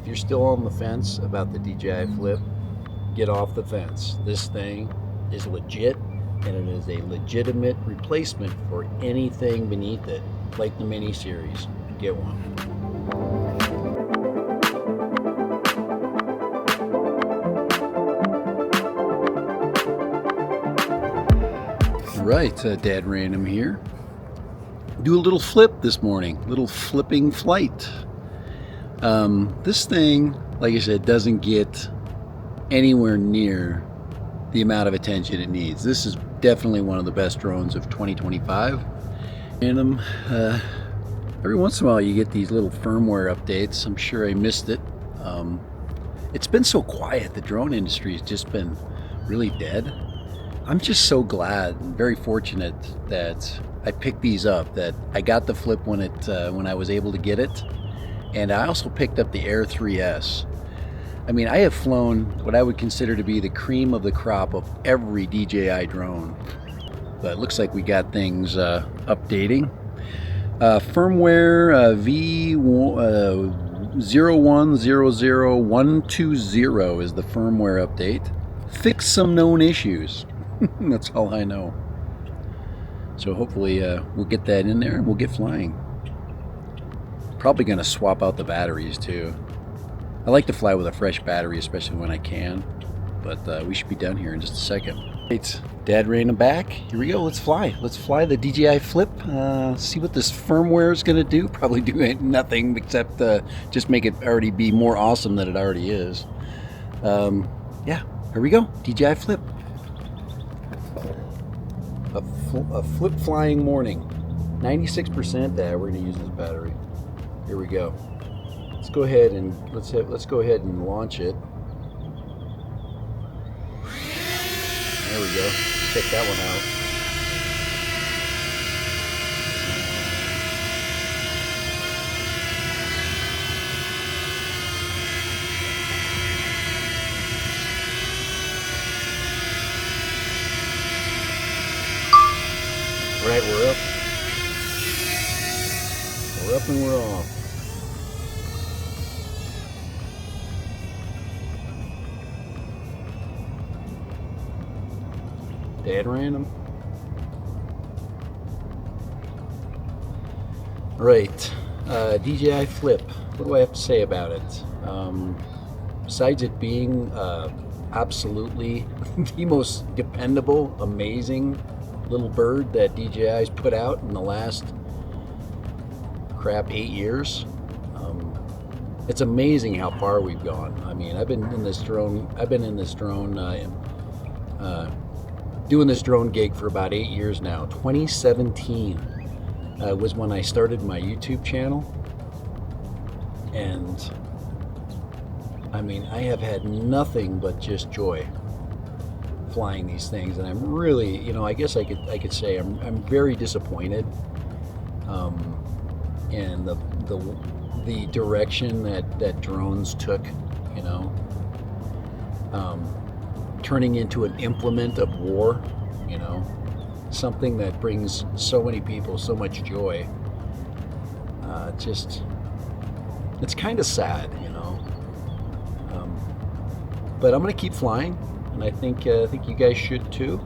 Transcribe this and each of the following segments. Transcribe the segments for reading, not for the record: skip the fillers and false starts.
if you're still on the fence about the DJI Flip, get off the fence. This thing is legit, and it is a legitimate replacement for anything beneath it, like the Mini Series. Get one. Right, Dad Random here. Do a little flip this morning, little flipping flight. This thing, like I said, doesn't get anywhere near the amount of attention it needs. This is definitely one of the best drones of 2025. And every once in a while you get these little firmware updates. I'm sure I missed it. It's been so quiet. The drone industry has just been really dead. I'm just so glad and very fortunate that I picked these up, that I got the Flip when I was able to get it, and I also picked up the Air 3S. I mean, I have flown what I would consider to be the cream of the crop of every DJI drone, but it looks like we got things updating. Firmware v01.00.1200 is the firmware update. Fix some known issues. That's all I know. So hopefully we'll get that in there and we'll get flying. Probably going to swap out the batteries too. I like to fly with a fresh battery, especially when I can. But we should be done here in just a second. Right, Dad Random back. Here we go. Let's fly. Let's fly the DJI Flip. See what this firmware is going to do. Probably do nothing except just make it already be more awesome than it already is. Yeah, here we go. DJI Flip. A flip flying morning. 96%. We're going to use this battery. Here we go. Let's go ahead and let's go ahead and launch it. There we go. Check that one out. Right, we're up. We're up and we're off. Dad Random. Right, DJI Flip. What do I have to say about it? Besides it being absolutely the most dependable, amazing little bird that DJI's put out in the last 8 years. It's amazing how far we've gone. I mean, I've been in this drone doing this drone gig for about 8 years now. 2017 was when I started my YouTube channel, and I mean, I have had nothing but just joy flying these things, and I'm really, you know, I guess I could say I'm very disappointed in the direction that drones took, you know, turning into an implement of war, you know, something that brings so many people so much joy. It's kind of sad, you know, but I'm gonna keep flying. And I think you guys should too.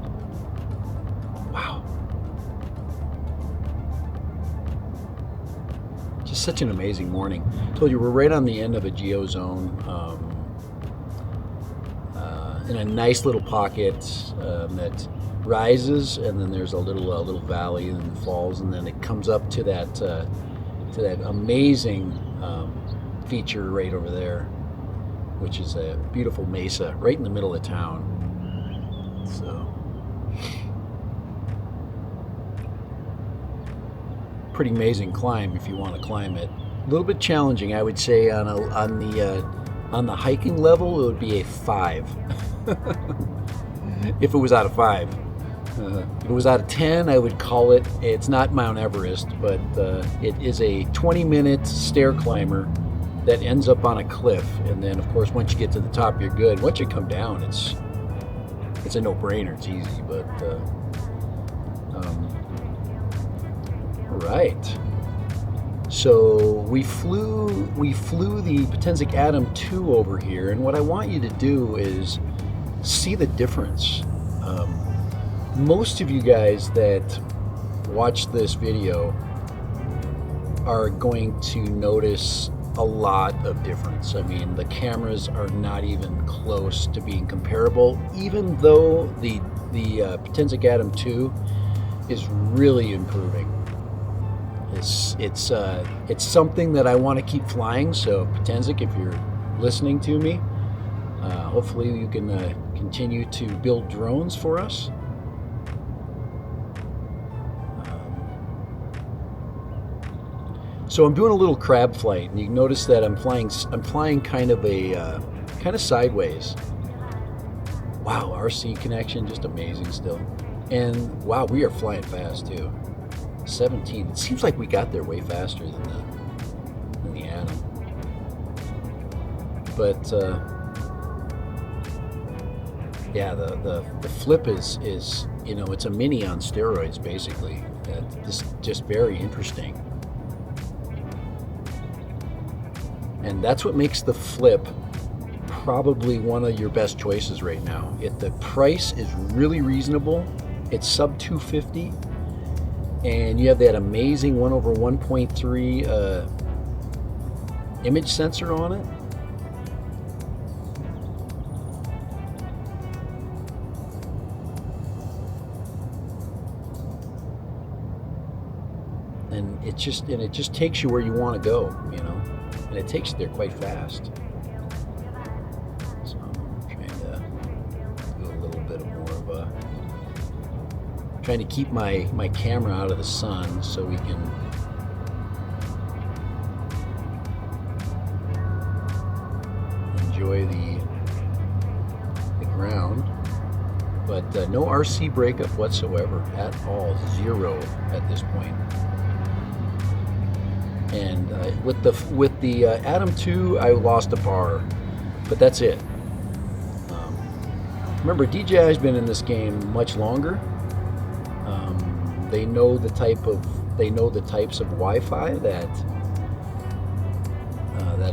Wow. Just such an amazing morning. I told you we're right on the end of a geo zone, in a nice little pocket that rises, and then there's a little valley and falls, and then it comes up to that amazing feature right over there, which is a beautiful mesa right in the middle of town. So, pretty amazing climb if you want to climb it. A little bit challenging, I would say. On the hiking level, it would be a 5. If it was out of 5. If it was out of 10, I would call it. It's not Mount Everest, but it is a 20-minute stair climber that ends up on a cliff, and then of course once you get to the top you're good. Once you come down, it's a no-brainer. It's easy. But all right, So we flew the Potensic Atom 2 over here, and what I want you to do is see the difference. Most of you guys that watch this video are going to notice a lot of difference. I mean, the cameras are not even close to being comparable, even though the Potensic Atom 2 is really improving. It's something that I want to keep flying. So Potensic, if you're listening to me, hopefully you can continue to build drones for us. So I'm doing a little crab flight, and you notice that I'm flying kind of sideways. Wow, RC connection, just amazing still. And wow, we are flying fast too. 17. It seems like we got there way faster than the Atom. But yeah, the flip is it's a mini on steroids basically. This just very interesting. And that's what makes the flip probably one of your best choices right now. The price is really reasonable. It's sub $250, and you have that amazing 1/1.3 image sensor on it. And it just takes you where you want to go, and it takes you there quite fast. So I'm trying to do a little bit more of trying to keep my camera out of the sun so we can enjoy the ground. But no RC breakup whatsoever at all, 0 at this point. And with the Atom 2, I lost a bar, but that's it. Remember, DJI's been in this game much longer. They know the types of Wi-Fi that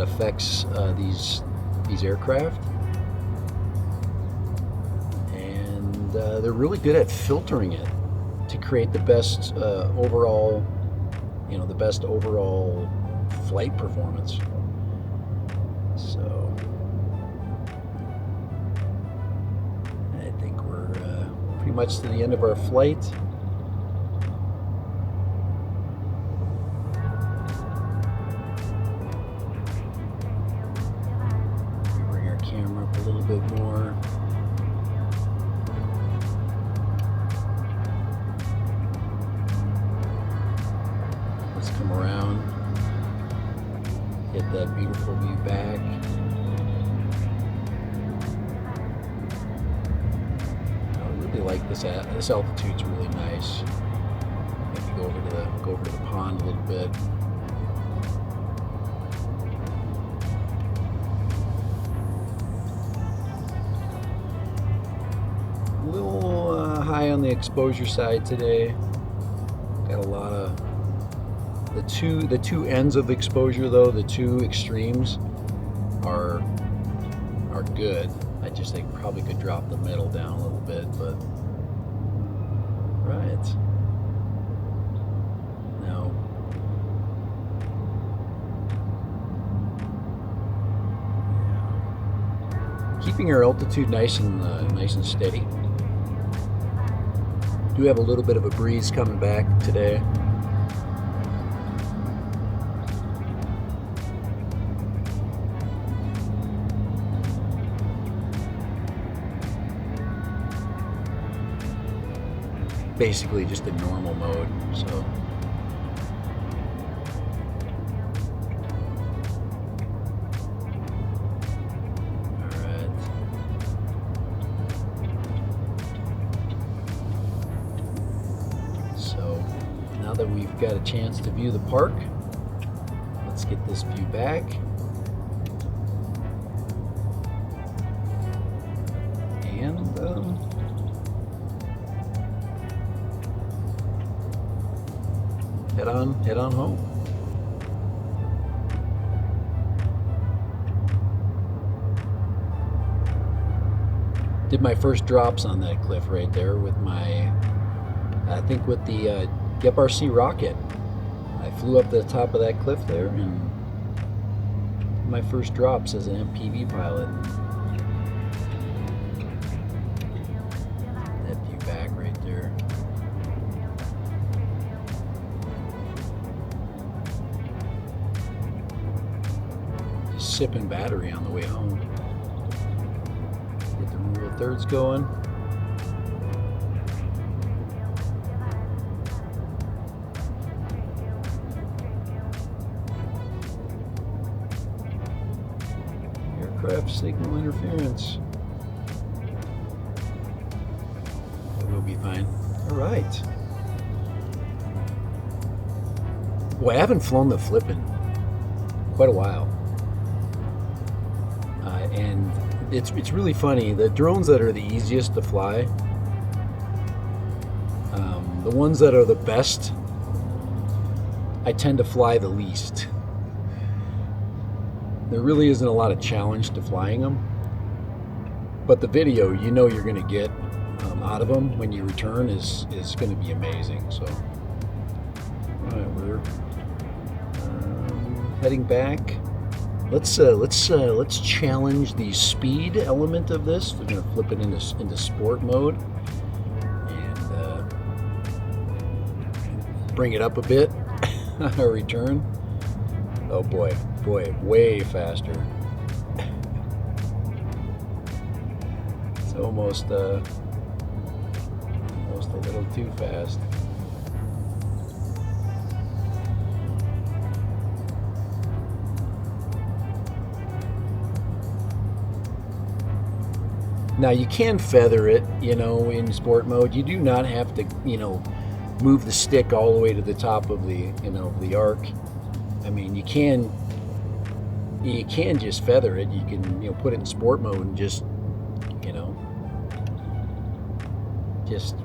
affects these aircraft, and they're really good at filtering it to create the best overall. The best overall flight performance. So I think we're pretty much to the end of our flight. Bring our camera up a little bit more. Come around, get that beautiful view back. I really like this. This altitude's really nice. Maybe go over to the pond a little bit. A little high on the exposure side today. Got a lot of the two ends of exposure, though, the two extremes are good. I just think probably could drop the middle down a little bit, but right now keeping our altitude nice and steady. Do have a little bit of a breeze coming back today. Basically just in normal mode, so alright. So now that we've got a chance to view the park, let's get this view back. And head on home. Did my first drops on that cliff right there with my, I think with the FRC rocket. I flew up the top of that cliff there and my first drops as an MPV pilot. That view back right there. Just sipping battery on the way home. Get the rule of thirds going. Aircraft signal interference. We'll be fine. All right. Boy, I haven't flown the Flip in quite a while. And it's really funny. The drones that are the easiest to fly, the ones that are the best, I tend to fly the least. There really isn't a lot of challenge to flying them, but the video you know you're going to get out of them when you return is going to be amazing. So, all right, we're heading back. Let's challenge the speed element of this. We're going to flip it into sport mode and bring it up a bit on our return. Oh boy, way faster. It's almost a little too fast. Now you can feather it, you know, in sport mode. You do not have to, you know, move the stick all the way to the top of the, you know, the arc. I mean, you can just feather it. You can, you know, put it in sport mode and just, you know, just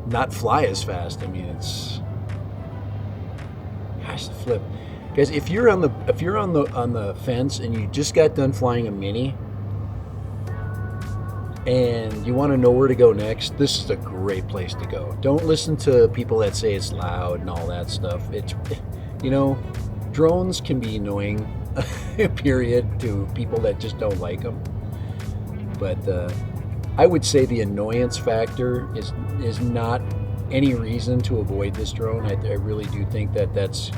not fly as fast. I mean, it's, gosh, the Flip, guys. If you're on the fence and you just got done flying a Mini and you want to know where to go next, this is a great place to go. Don't listen to people that say it's loud and all that stuff. It's, you know, drones can be annoying, period, to people that just don't like them. But I would say the annoyance factor is not any reason to avoid this drone. I really do think that that's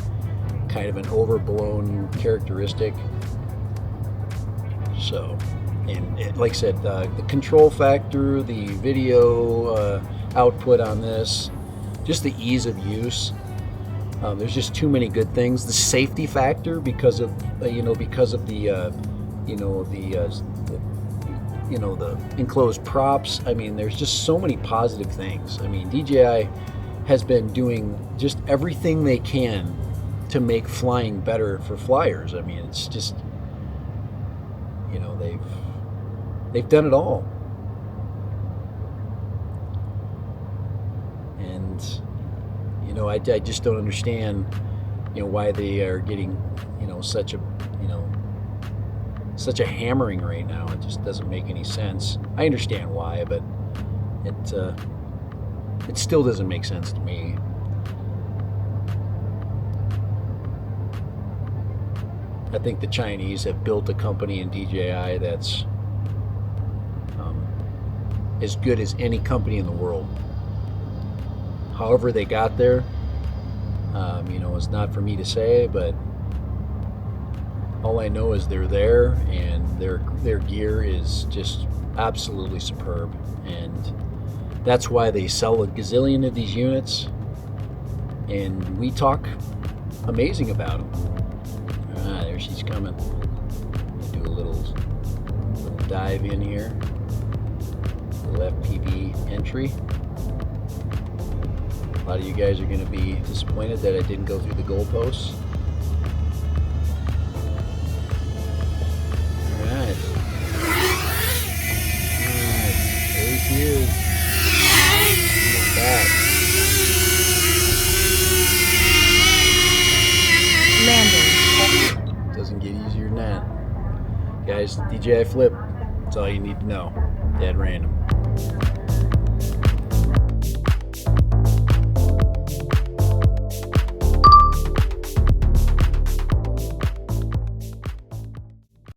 kind of an overblown characteristic. So, and like I said, the control factor, the video output on this, just the ease of use. There's just too many good things. The safety factor, because of the enclosed props. I mean, there's just so many positive things. I mean, DJI has been doing just everything they can to make flying better for flyers. I mean, it's just, you know, they've done it all. And, you know, I just don't understand, you know, why they are getting, you know, such a hammering right now. It just doesn't make any sense. I understand why, but it still doesn't make sense to me. I think the Chinese have built a company in DJI that's as good as any company in the world. However they got there, you know, it's not for me to say, but all I know is they're there, and their gear is just absolutely superb, and that's why they sell a gazillion of these units, and we talk amazing about them. Ah, there she's coming. Do a little dive in here. Little FPV entry. A lot of you guys are going to be disappointed that I didn't go through the goalposts. Alright. There she is. Look back. Landing. Doesn't get easier than that. Guys, DJI Flip. That's all you need to know. Dead random.